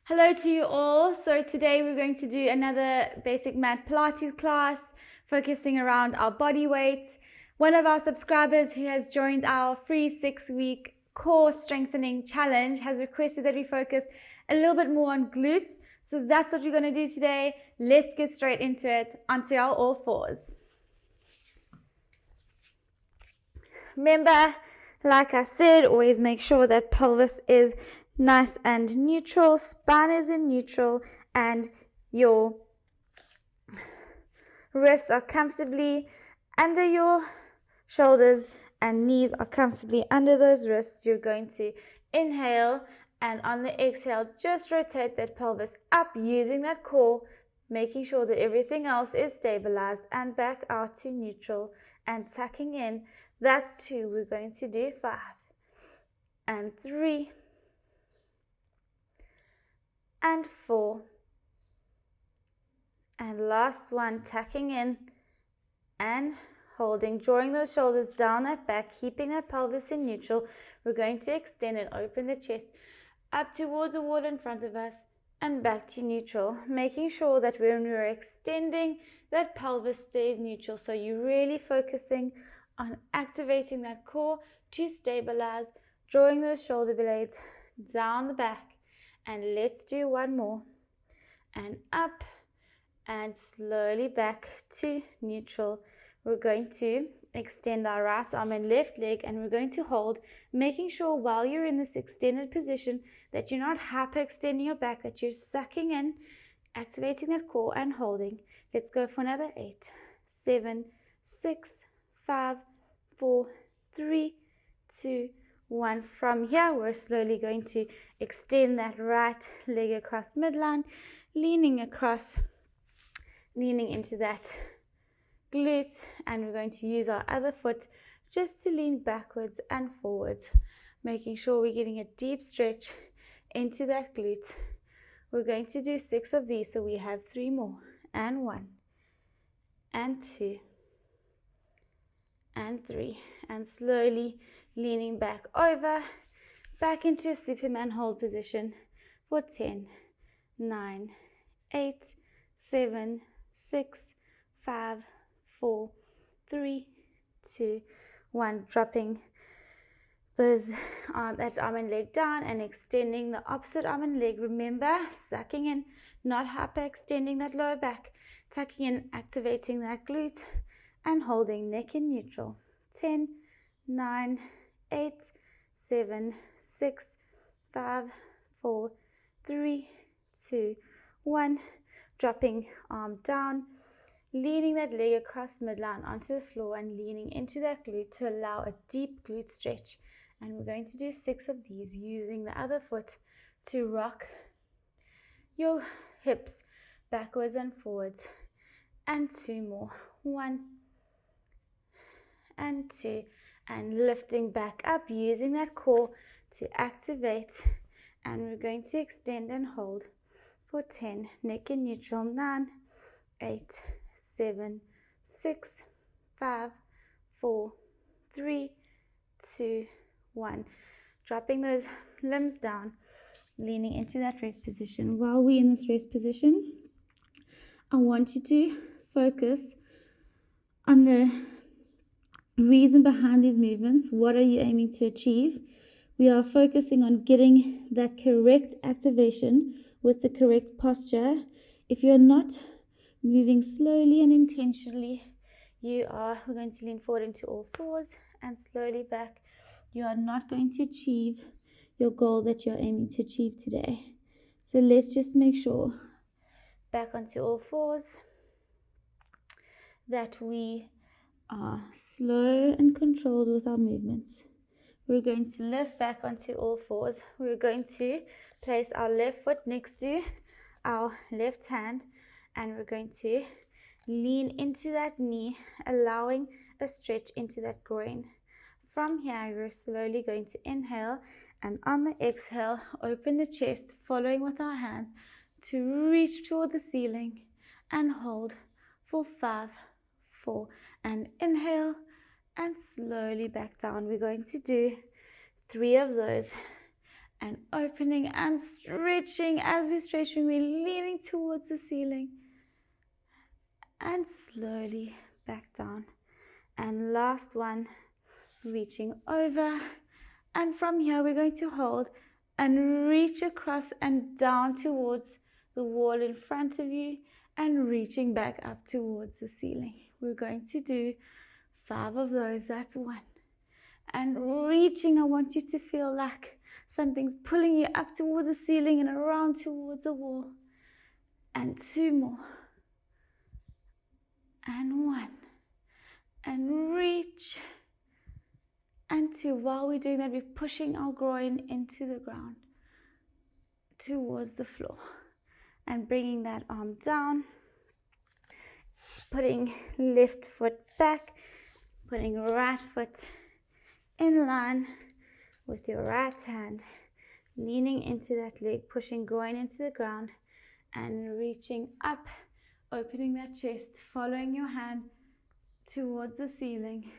Hello to you all. So today we're going to do another basic mat Pilates class focusing around our body weight. One of our subscribers who has joined our free 6-week core strengthening challenge has requested that we focus a little bit more on glutes. So that's what we're going to do today. Let's get straight into it, onto our all fours. Remember, like I said, always make sure that pelvis is nice and neutral, spine is in neutral, and your wrists are comfortably under your shoulders and knees are comfortably under those wrists. You're going to inhale, and on the exhale, just rotate that pelvis up using that core, making sure that everything else is stabilized, and back out to neutral and tucking in. That's 2. We're going to do 5 and 3 and 4 and last one, tucking in and holding, drawing those shoulders down that back, keeping that pelvis in neutral. We're going to extend and open the chest up towards the wall in front of us and back to neutral, making sure that when we're extending, that pelvis stays neutral. So you're really focusing on activating that core to stabilize, drawing those shoulder blades down the back. And let's do one more. And up and slowly back to neutral. We're going to extend our right arm and left leg, and we're going to hold, making sure while you're in this extended position that you're not hyperextending your back, that you're sucking in, activating that core and holding. Let's go for another 8, 7, 6, 5, 4, 3, 2, 1. From here, we're slowly going to extend that right leg across midline, leaning across, leaning into that glute, and we're going to use our other foot just to lean backwards and forwards, making sure we're getting a deep stretch into that glute. We're going to do 6 of these, so we have 3 more, and 1 and 2 and 3, and slowly leaning back over, back into a Superman hold position for 10, 9, 8, 7, 6, 5, 4, 3, 2, 1. Dropping those that arm and leg down and extending the opposite arm and leg. Remember, sucking in, not hyperextending that lower back, tucking in, activating that glute, and holding neck in neutral. 10, 9, 8, 7, 6, 5, 4, 3, 2, 1. Dropping arm down, leaning that leg across midline onto the floor and leaning into that glute to allow a deep glute stretch. And we're going to do 6 of these using the other foot to rock your hips backwards and forwards. And 2 more. 1 and 2. And lifting back up using that core to activate. And we're going to extend and hold for 10. Neck in neutral. 9, 8, 7, 6, 5, 4, 3, 2, 1. Dropping those limbs down, leaning into that rest position. While we're in this rest position, I want you to focus on the reason behind these movements. What are you aiming to achieve? We are focusing on getting that correct activation with the correct posture. If you're not moving slowly and intentionally, we're going to lean forward into all fours and slowly back. You are not going to achieve your goal that you're aiming to achieve today. So let's just make sure, back onto all fours, that we are slow and controlled with our movements. We're going to lift back onto all fours. We're going to place our left foot next to our left hand, and we're going to lean into that knee, allowing a stretch into that groin. From here, we're slowly going to inhale, and on the exhale, open the chest, following with our hands to reach toward the ceiling and hold for 5, 4, and inhale and slowly back down. We're going to do 3 of those, and opening and stretching. As we're stretching, we're leaning towards the ceiling and slowly back down. And last one, reaching over, and from here we're going to hold and reach across and down towards the wall in front of you and reaching back up towards the ceiling. We're going to do 5 of those. That's 1. And reaching, I want you to feel like something's pulling you up towards the ceiling and around towards the wall. And 2 more. And 1. And reach. And 2. While we're doing that, we're pushing our groin into the ground towards the floor. And bringing that arm down. Putting left foot back. Putting right foot in line with your right hand. Leaning into that leg. Pushing groin into the ground. And reaching up. Opening that chest. Following your hand towards the ceiling.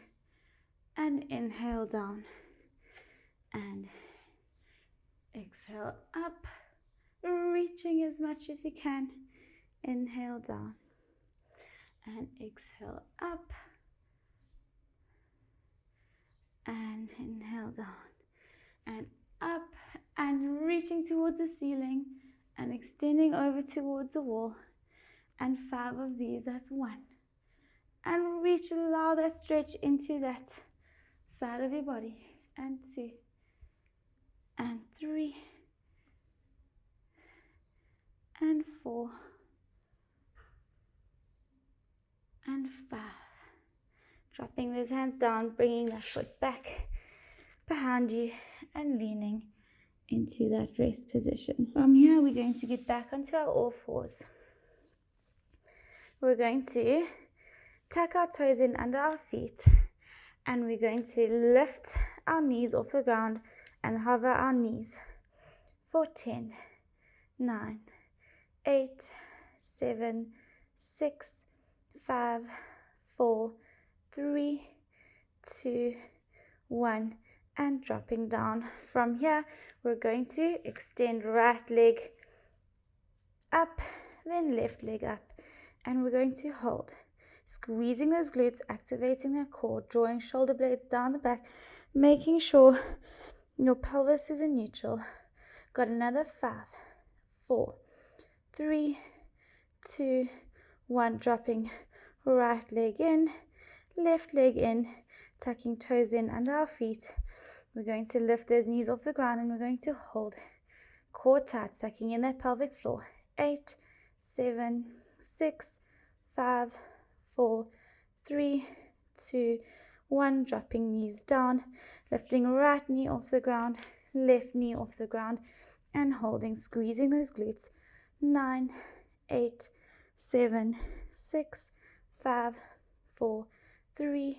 And inhale down. And exhale up. Reaching as much as you can. Inhale down. And exhale up. And inhale down. And up. And reaching towards the ceiling. And extending over towards the wall. And 5 of these. That's 1. And reach. Allow that stretch into that side of your body. And 2. And 3. And 4. And 5. Dropping those hands down, bringing that foot back behind you and leaning into that rest position. From here, we're going to get back onto our all fours. We're going to tuck our toes in under our feet, and we're going to lift our knees off the ground and hover our knees for 10, 9, 8, 7, 6, 5, 4, 3, 2, 1, and dropping down. From here, we're going to extend right leg up, then left leg up, and we're going to hold. Squeezing those glutes, activating that core, drawing shoulder blades down the back, making sure your pelvis is in neutral. Got another 5, 4, 3, 2, 1, dropping right leg in, left leg in, tucking toes in under our feet. We're going to lift those knees off the ground and we're going to hold. Core tight, sucking in that pelvic floor. 8, 7, 6, 5, 4, 3, 2, 1, dropping knees down, lifting right knee off the ground, left knee off the ground, and holding, squeezing those glutes. 9, 8, 7, 6, 5, 4, 3,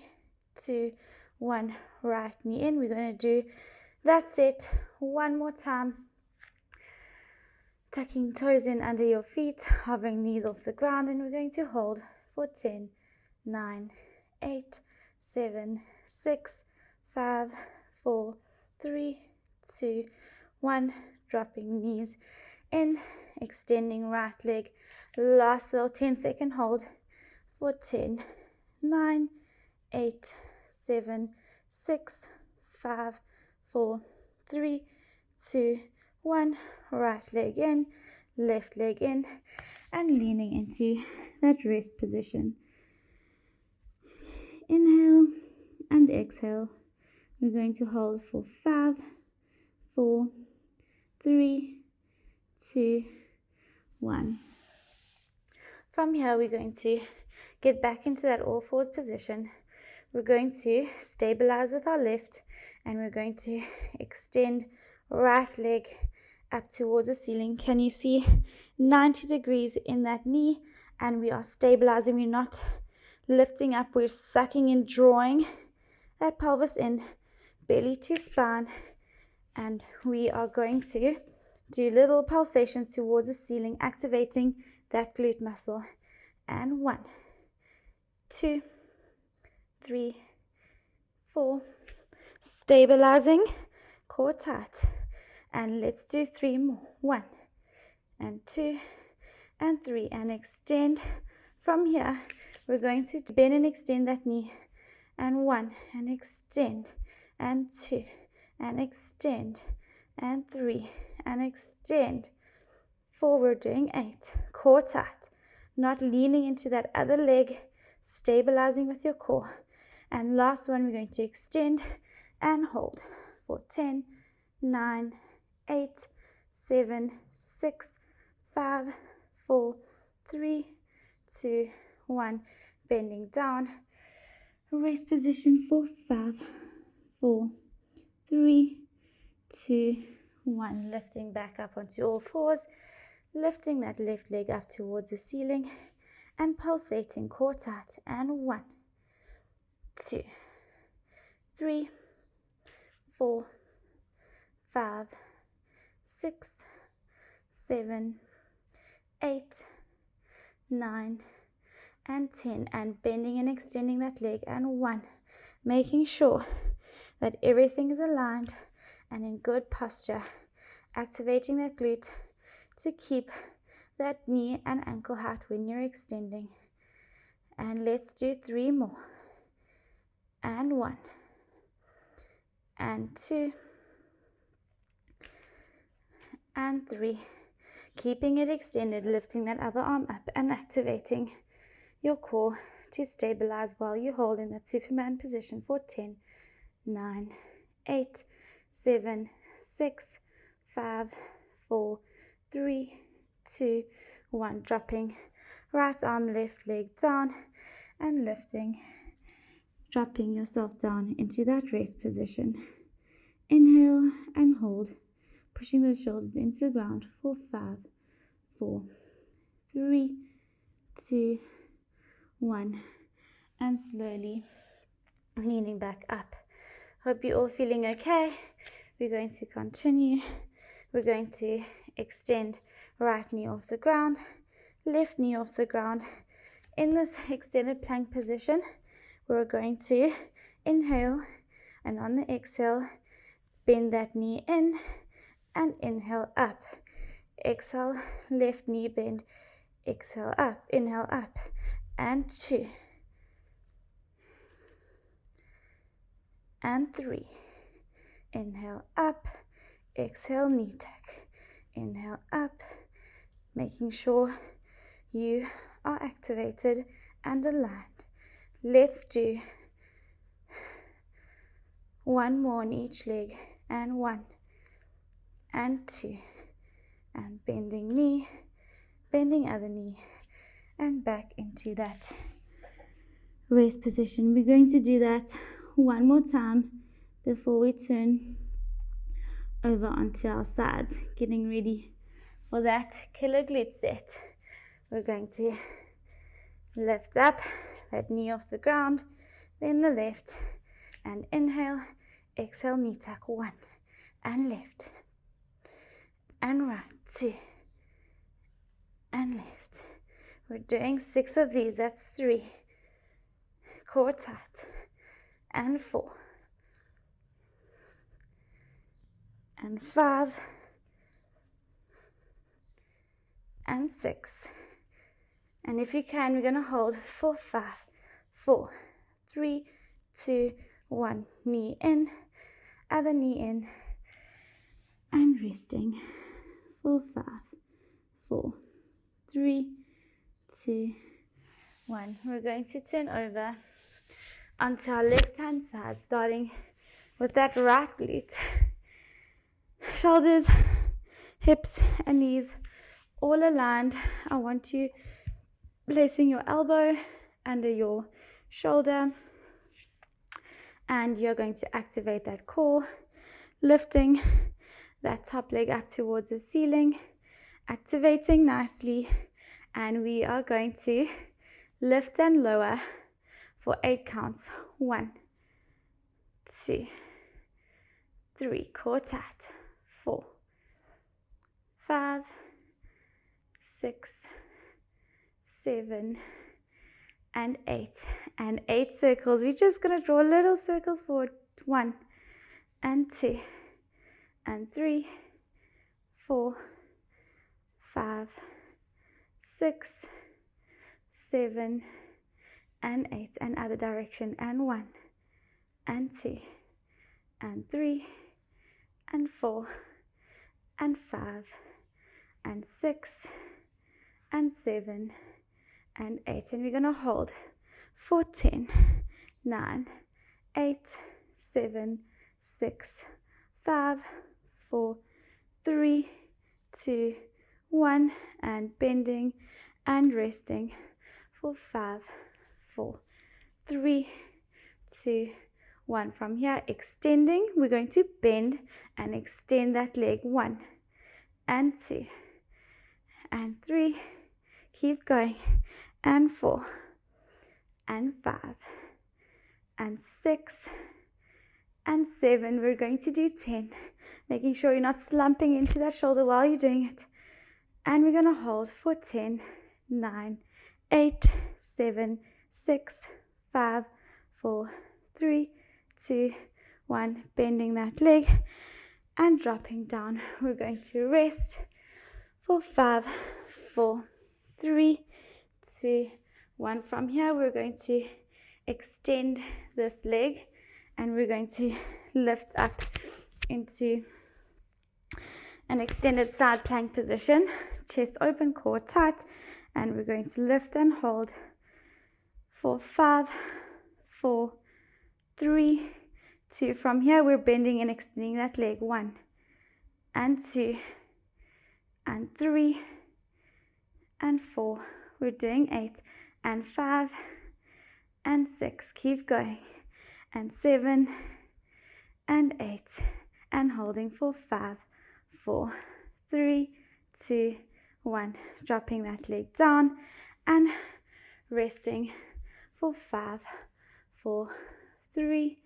2, 1, right knee in. We're going to do that set 1 more time. Tucking toes in under your feet, hovering knees off the ground, and we're going to hold for 10, 9, 8, 7, 6, 5, 4, 3, 2, 1, dropping knees in, extending right leg. Last little 10-second hold for 10, 9, 8, 7, 6, 5, 4, 3, 2, 1, right leg in, left leg in, and leaning into that rest position. Inhale and exhale. We're going to hold for 5, 4, 3, 2, 1. From here, we're going to get back into that all fours position. We're going to stabilize with our left, and we're going to extend right leg up towards the ceiling. Can you see 90 degrees in that knee? And we are stabilizing. We're not lifting up. We're sucking in, drawing that pelvis in, belly to spine. And we are going to do little pulsations towards the ceiling, activating that glute muscle. And 1, 2, 3, 4, stabilizing, core tight. And let's do 3 more. 1 and 2 and 3, and extend. From here, we're going to bend and extend that knee, and 1 and extend, and 2 and extend, and 3 and extend. 4, we're doing 8. Core tight, not leaning into that other leg, stabilizing with your core. And last one, we're going to extend and hold for 10, 9, 8, 7, 6, 5, 4, 3, 2, 1. Bending down. Rest position for 5, 4, 3, 2, 1. Lifting back up onto all fours. Lifting that left leg up towards the ceiling and pulsating core tight. And 1, 2, 3, 4, 5, 6, 7, 8, 9, and 10. And bending and extending that leg. And 1. Making sure that everything is aligned and in good posture. Activating that glute to keep that knee and ankle height when you're extending. And let's do 3 more. And 1 and 2 and 3. Keeping it extended, lifting that other arm up and activating your core to stabilize while you hold in that Superman position for 10, 9, 8, 7, 6, 5, 4, 3, 2, 1. Dropping right arm, left leg down and lifting. Dropping yourself down into that rest position. Inhale and hold. Pushing those shoulders into the ground for 5, 4, 3, 2, 1. And slowly leaning back up. Hope you're all feeling okay. We're going to continue. We're going to extend right knee off the ground, left knee off the ground. In this extended plank position, we're going to inhale, and on the exhale, bend that knee in and inhale up. Exhale, left knee bend, exhale up, inhale up, and 2, and 3. Inhale up, exhale knee tuck, inhale up, making sure you are activated and aligned. Let's do 1 more on each leg, and 1 and 2, and bending knee, bending other knee, and back into that rest position. We're going to do that 1 more time before we turn over onto our sides, getting ready for that killer glute set. We're going to lift up that knee off the ground, then the left, and inhale, exhale, knee tuck, 1, and left, and right, 2, and left. We're doing 6 of these, that's 3, core tight, and 4, and 5, and 6. And if you can, we're going to hold for 5, 4, 3, 2, 1. Knee in, other knee in, and resting for 5, 4, 3, 2, 1. We're going to turn over onto our left hand side, starting with that right glute. Shoulders, hips, and knees all aligned. I want you placing your elbow under your shoulder, and you're going to activate that core, lifting that top leg up towards the ceiling, activating nicely, and we are going to lift and lower for 8 counts. 1, 2, 3, core tight, 4, 5, 6, 7, and 8. And 8 circles. We're just going to draw little circles forward. 1, and 2, and 3, 4, 5, 6, 7, and 8, and other direction, and 1, and 2, and 3, and 4, and 5, and 6, and 7, and 8, and we're going to hold for 10, 9, 8, 7, 6, 5, 4, 3, 2, 1, and bending and resting for 5, 4, 3, 2, 1. From here, extending, we're going to bend and extend that leg. 1 and 2 and 3, keep going, and 4 and 5 and 6 and 7. We're going to do 10, making sure you're not slumping into that shoulder while you're doing it. And we're going to hold for 10, 9, 8, 7, 6, 5, 4, 3, 2, 1. Bending that leg and dropping down. We're going to rest for 5, 4, 3, 2, 1. From here, we're going to extend this leg and we're going to lift up into an extended side plank position. Chest open, core tight, and we're going to lift and hold for 5, 4, 3, 2. From here, we're bending and extending that leg. 1 and 2 and 3 and 4. We're doing 8 and 5 and 6. Keep going. And 7 and 8. And holding for 5, 4, 3, 2, 1. Dropping that leg down and resting for 5, 4, 3,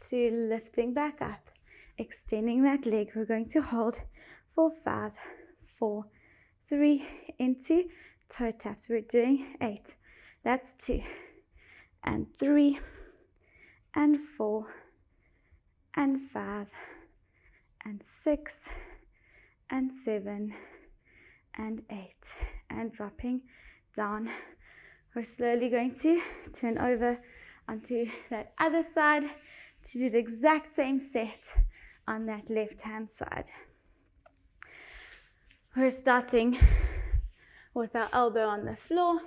2. Lifting back up. Extending that leg. We're going to hold for 5, 4, 3 into toe taps. We're doing 8. That's 2 and 3 and 4 and 5 and 6 and 7 and 8, and dropping down. We're slowly going to turn over onto that other side to do the exact same set on that left hand side. We're starting with our elbow on the floor,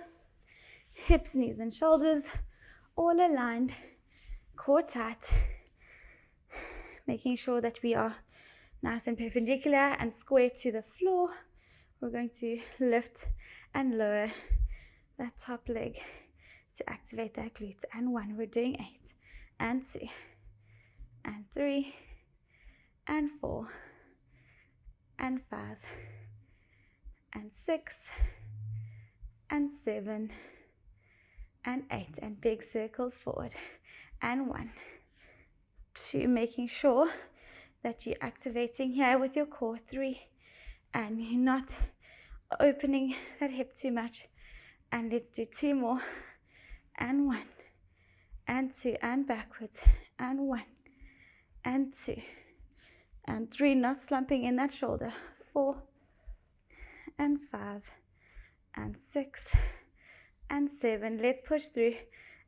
hips, knees and shoulders all aligned, core tight, making sure that we are nice and perpendicular and square to the floor. We're going to lift and lower that top leg to activate that glute. And 1, we're doing 8 and 2 and 3 and 4 and 5 and 6 and 7 and 8, and big circles forward. And 1, 2, making sure that you're activating here with your core. 3, and you're not opening that hip too much. And let's do 2 more. And 1 and 2 and backwards. And 1 and 2 and 3, not slumping in that shoulder. 4 and 5 and 6 and 7. Let's push through.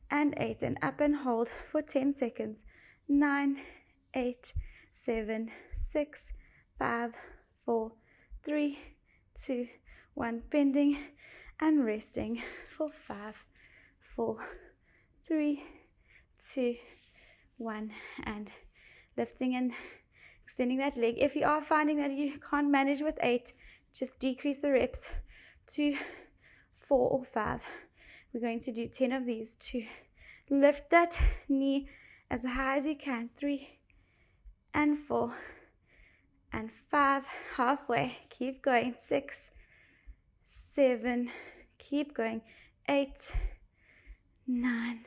And 8, and up and hold for 10 seconds. 9, 8, 7, 6, 5, 4, 3, 2, 1. Bending and resting for 5, 4, 3, 2, 1. And lifting and extending that leg. If you are finding that you can't manage with 8, just decrease the reps to 4 or 5. We're going to do 10 of these. 2. Lift that knee as high as you can. 3 and 4 and 5. Halfway. Keep going. 6, 7. Keep going. 8, 9.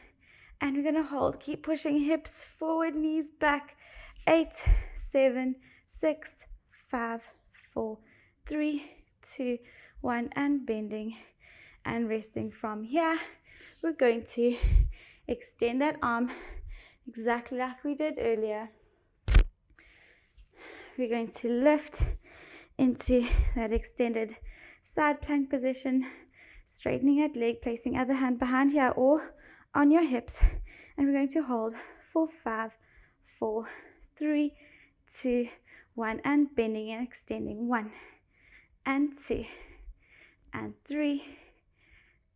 And we're going to hold. Keep pushing hips forward, knees back. 8, 7, 6, 5, 4, 3, 2, 1. And bending and resting. From here, we're going to extend that arm exactly like we did earlier. We're going to lift into that extended side plank position, straightening that leg, placing other hand behind here or on your hips, and we're going to hold for 5, 4, 3, 2, 1, and bending and extending 1 and 2 and 3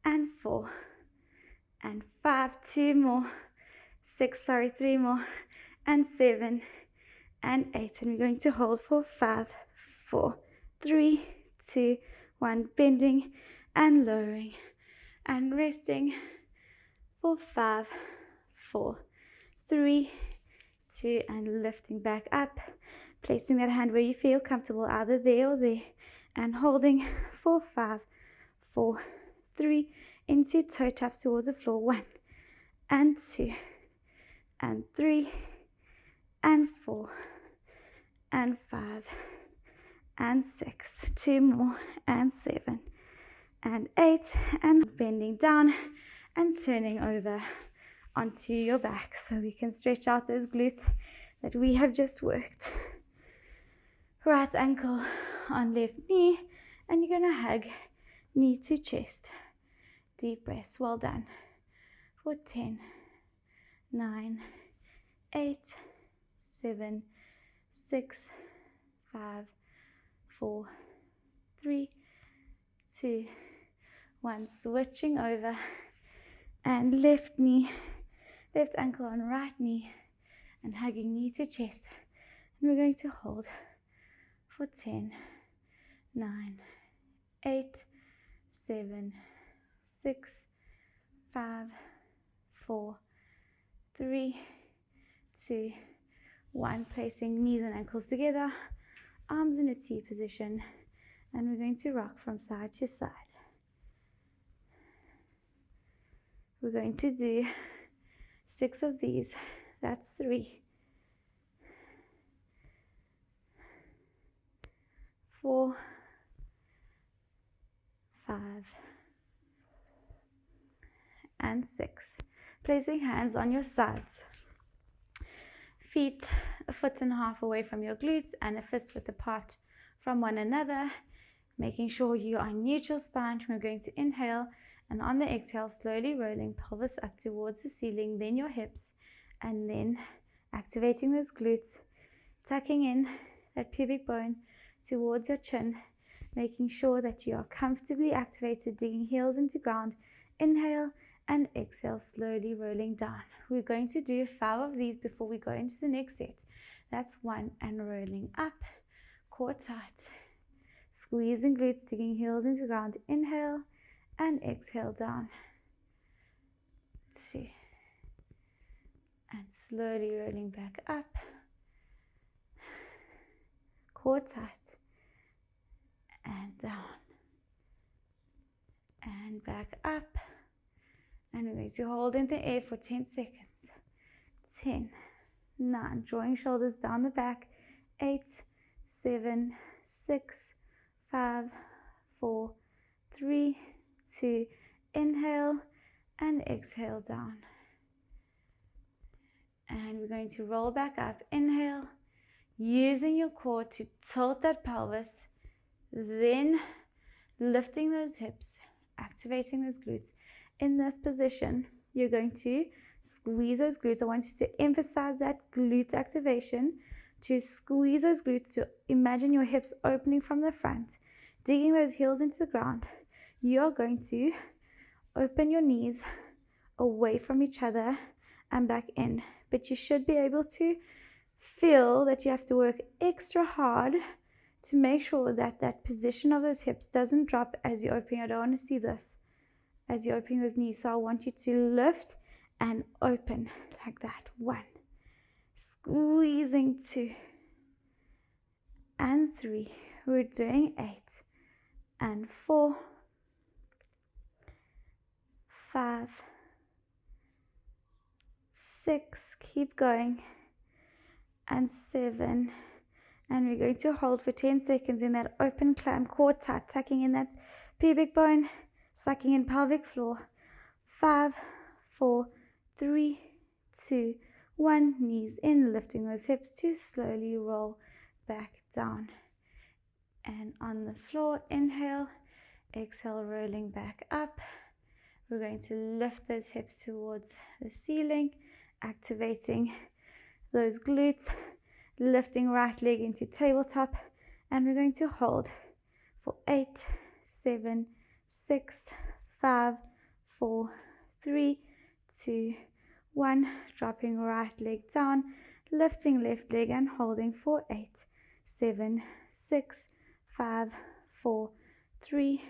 and 4 and 5, 2 more, 6, 3 more, and 7 and 8, and we're going to hold for 5, 4, 3, 2, 1, bending and lowering and resting for 5, 4, 3, 2, and lifting back up, placing that hand where you feel comfortable, either there or there, and holding for 5, 4, 3, into toe taps towards the floor, 1 and 2 and 3 and 4 and 5 and 6, 2 more, and 7 and 8, and bending down and turning over onto your back so we can stretch out those glutes that we have just worked. Right ankle on left knee, and you're going to hug knee to chest. Deep breaths. Well done. For 10, 9, 8, 7, 6, 5, 4, 3, 2, 1. Switching over, and left knee, left ankle on right knee, and hugging knee to chest. And we're going to hold for 10, 9, 8, 7, 6, 5, 4, 3, 2, 1. Placing knees and ankles together, arms in a T position, and we're going to rock from side to side. We're going to do 6 of these. That's 3, 4, 5, and 6. Placing hands on your sides. Feet a foot and a half away from your glutes and a fist width apart from one another. Making sure you are neutral spine. We're going to inhale, and on the exhale, slowly rolling pelvis up towards the ceiling, then your hips, and then activating those glutes, tucking in that pubic bone towards your chin, making sure that you are comfortably activated, digging heels into ground. Inhale and exhale, slowly rolling down. We're going to do 5 of these before we go into the next set. That's 1, and rolling up, core tight, squeezing glutes, digging heels into ground. Inhale and exhale down. 2, and slowly rolling back up, core tight, and down, and back up. And we're going to hold in the air for 10 seconds. 10, 9, drawing shoulders down the back. 8, 7, 6, 5, 4, 3, 2, inhale and exhale down. And we're going to roll back up. Inhale, using your core to tilt that pelvis, then lifting those hips, activating those glutes. In this position, you're going to squeeze those glutes. I want you to emphasize that glute activation, to squeeze those glutes, to imagine your hips opening from the front, digging those heels into the ground. You're going to open your knees away from each other and back in, but you should be able to feel that you have to work extra hard to make sure that that position of those hips doesn't drop as you're opening. I don't want to see this as you're opening those knees. So I want you to lift and open like that. 1, squeezing 2 and 3. We're doing 8 and 4, 5, 6. Keep going. And 7. And we're going to hold for 10 seconds in that open clamp, core tight, tucking in that pubic bone, sucking in pelvic floor. 5, 4, 3, 2, 1. Knees in, lifting those hips to slowly roll back down. and on the floor. Inhale, exhale, rolling back up. We're going to lift those hips towards the ceiling, activating those glutes, lifting right leg into tabletop, and we're going to hold for 8, 7, 6, 5, 4, 3, 2, 1. Dropping right leg down, lifting left leg and holding for 8, 7, 6, 5, 4, 3,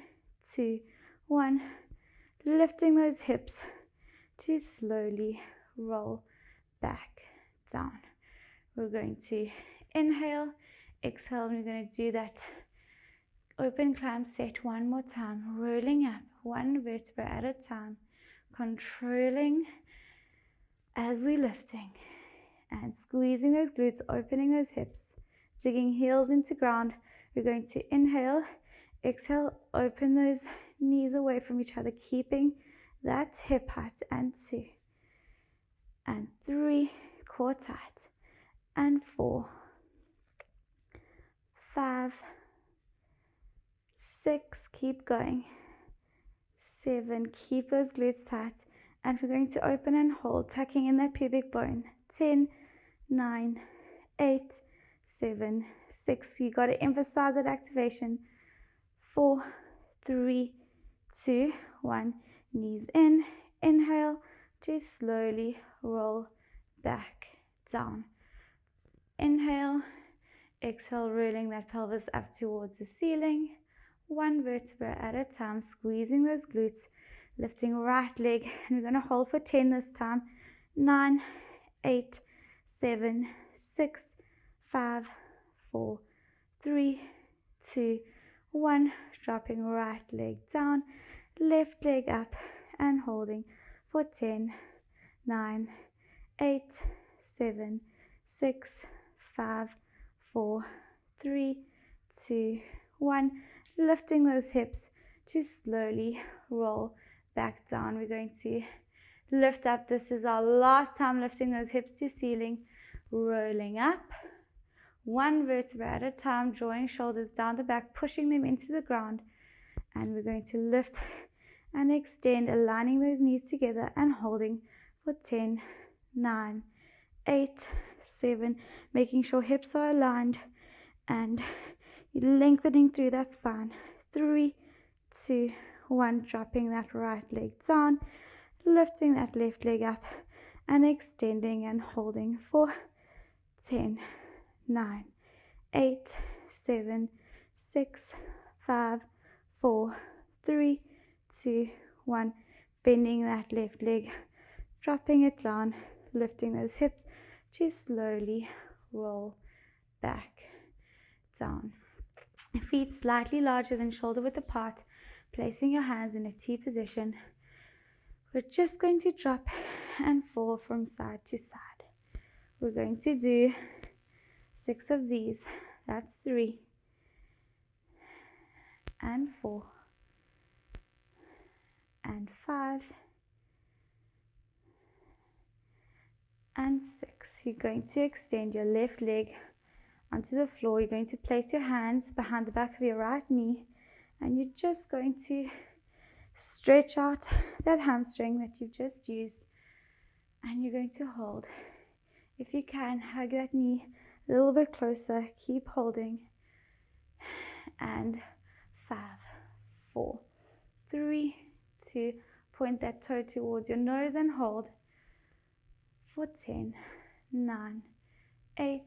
2, 1. Lifting those hips to slowly roll back down. We're going to inhale, exhale, and we're going to do that open climb set one more time, rolling up one vertebra at a time, controlling as we're lifting and squeezing those glutes, opening those hips, digging heels into ground. We're going to inhale, exhale, open those knees away from each other, keeping that hip height, and 2 and 3, core tight, and 4, 5, 6, keep going, 7, keep those glutes tight, and we're going to open and hold, tucking in that pubic bone, 10, 9, 8, 7, 6, you got to emphasize that activation, 4, 3, 2, 1, knees in, inhale, to slowly roll back down, inhale, exhale, rolling that pelvis up towards the ceiling, one vertebra at a time, squeezing those glutes, lifting right leg, and we're going to hold for 10 this time, 9, 8, 7, 6, 5, 4, 3, 2, 1, dropping right leg down, left leg up, and holding for 10, 9, 8, 7, 6, 5, 4, 3, 2, 1, lifting those hips to slowly roll back down. We're going to lift up. This is our last time lifting those hips to ceiling, rolling up, one vertebra at a time, drawing shoulders down the back, pushing them into the ground, and we're going to lift and extend, aligning those knees together and holding for 10, 9, 8, 7, making sure hips are aligned and you're lengthening through that spine, 3, 2, 1, dropping that right leg down, lifting that left leg up and extending and holding for 10, 9, 8, 7, 6, 5, 4, 3, 2, 1, bending that left leg, dropping it down, lifting those hips to slowly roll back down. Feet slightly larger than shoulder width apart, placing your hands in a T position. We're just going to drop and fall from side to side. We're going to do 6 of these. That's 3 and 4 and 5 and 6. You're going to extend your left leg onto the floor. You're going to place your hands behind the back of your right knee, and you're just going to stretch out that hamstring that you've just used, and you're going to hold. If you can, hug that knee a little bit closer, keep holding, and 5, 4, 3, 2, point that toe towards your nose and hold for 10, 9, 8,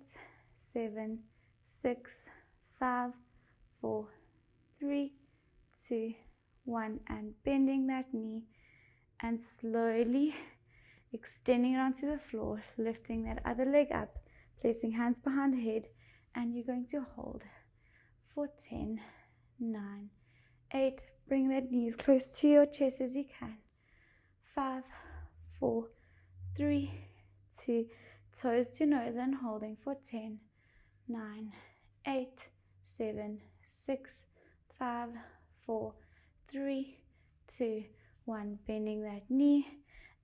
7, 6, 5, 4, 3, 2, 1, and bending that knee and slowly extending it onto the floor, lifting that other leg up, placing hands behind the head, and you're going to hold for 10, 9, 8, bring that knee as close to your chest as you can, 5, 4, 3, 2, toes to nose and holding for 10, 9, 8, 7, 6, 5, 4, 3, 2, 1, bending that knee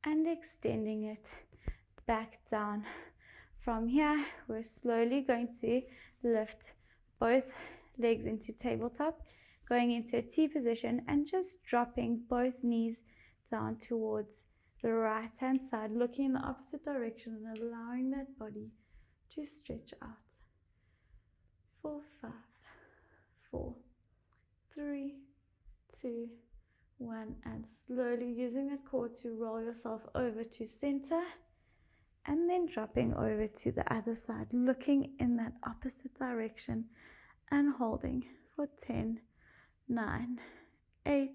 and extending it back down. From here, we're slowly going to lift both legs into tabletop, going into a T position and just dropping both knees down towards the right hand side, looking in the opposite direction and allowing that body to stretch out. 4, 5, 4, 3, 2, 1, and slowly using that core to roll yourself over to center, and then dropping over to the other side, looking in that opposite direction and holding for 10, 9, 8,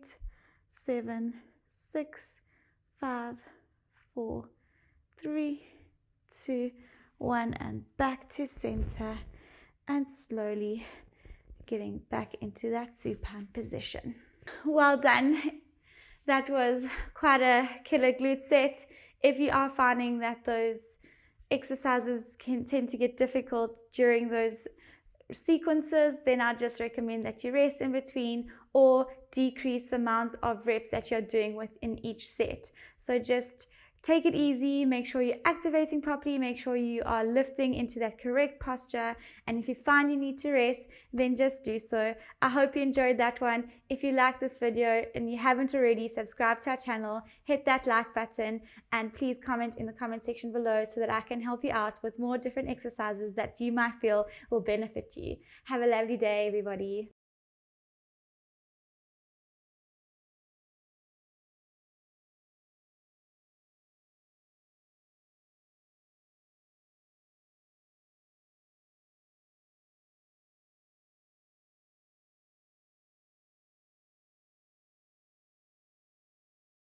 7, 6, 5, 4, 3, 2, 1, and back to center, and slowly getting back into that supine position. Well done. That was quite a killer glute set. If you are finding that those exercises can tend to get difficult during those sequences, then I just recommend that you rest in between or decrease the amount of reps that you're doing within each set. So just take it easy, make sure you're activating properly, make sure you are lifting into that correct posture, and if you find you need to rest, then just do so. I hope you enjoyed that one. If you like this video and you haven't already, subscribe to our channel, hit that like button, and please comment in the comment section below so that I can help you out with more different exercises that you might feel will benefit you. Have a lovely day, everybody.